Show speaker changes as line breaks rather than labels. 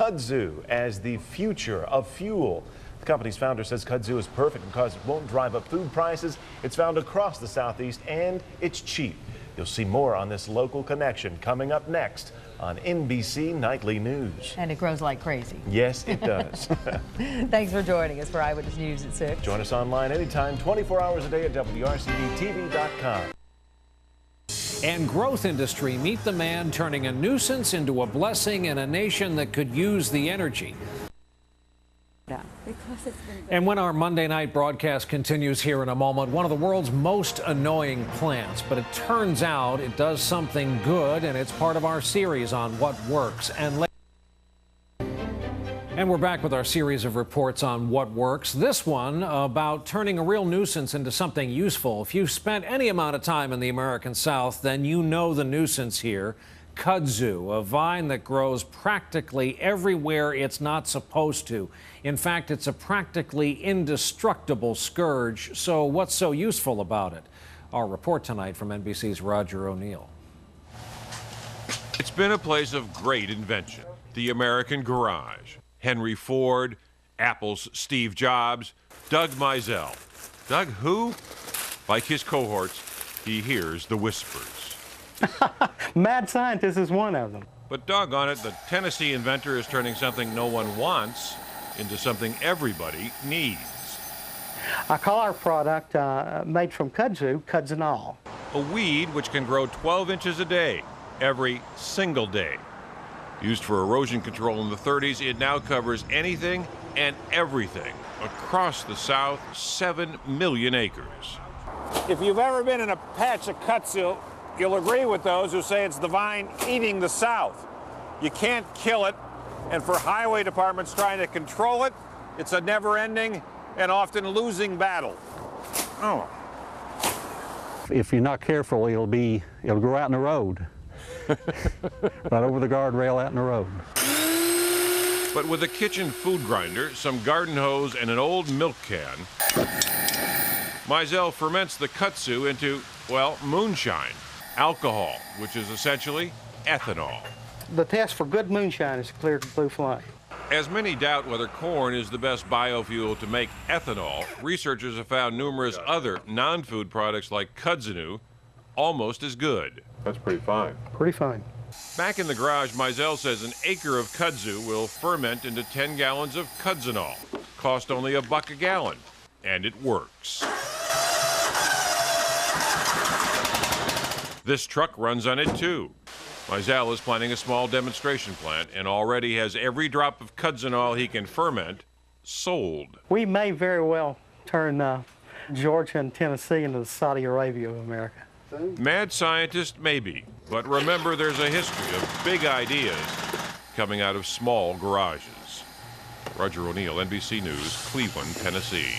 kudzu as the future of fuel. The company's founder says kudzu is perfect because it won't drive up food prices. It's found across the Southeast and it's cheap. You'll see more on this local connection coming up next on NBC Nightly News.
And it grows like crazy.
Yes, it does.
Thanks for joining us for Eyewitness News at 6.
Join us online anytime, 24 hours a day at WRCDTV.com.
And growth industry, meet the man turning a nuisance into a blessing in a nation that could use the energy. And when our Monday night broadcast continues here in a moment, one of the world's most annoying plants, but it turns out it does something good, and it's part of our series on what works. And we're back with our series of reports on what works. This one about turning a real nuisance into something useful. If you've spent any amount of time in the American South, then you know the nuisance here. Kudzu, a vine that grows practically everywhere it's not supposed to. In fact, it's a practically indestructible scourge. So what's so useful about it? Our report tonight from NBC's Roger O'Neill.
It's been a place of great invention. The American garage. Henry Ford, Apple's Steve Jobs, Doug Mizell. Doug who? Like his cohorts, he hears the whispers.
Mad scientist is one of them.
But doggone it, the Tennessee inventor is turning something no one wants into something everybody needs.
I call our product made from kudzu, kudzenol.
A weed which can grow 12 inches a day, every single day. Used for erosion control in the 30s, it now covers anything and everything across the South, 7 million acres.
If you've ever been in a patch of kudzu, you'll agree with those who say it's the vine eating the South. You can't kill it, and for highway departments trying to control it, it's a never-ending and often losing battle. Oh.
If you're not careful, it'll grow out in the road. Right over the guardrail out in the road.
But with a kitchen food grinder, some garden hose, and an old milk can, Mizell ferments the kudzu into, well, moonshine, alcohol, which is essentially ethanol.
The test for good moonshine is clear blue flame.
As many doubt whether corn is the best biofuel to make ethanol, researchers have found numerous other non-food products like kudzu almost as good.
That's pretty fine.
Pretty fine.
Back in the garage, Mizell says an acre of kudzu will ferment into 10 gallons of kudzenol. Cost only $1 a gallon, and it works. This truck runs on it too. Mizell is planning a small demonstration plant and already has every drop of kudzenol he can ferment sold.
We may very well turn Georgia and Tennessee into the Saudi Arabia of America.
Mad scientist, maybe, but remember there's a history of big ideas coming out of small garages. Roger O'Neill, NBC News, Cleveland, Tennessee.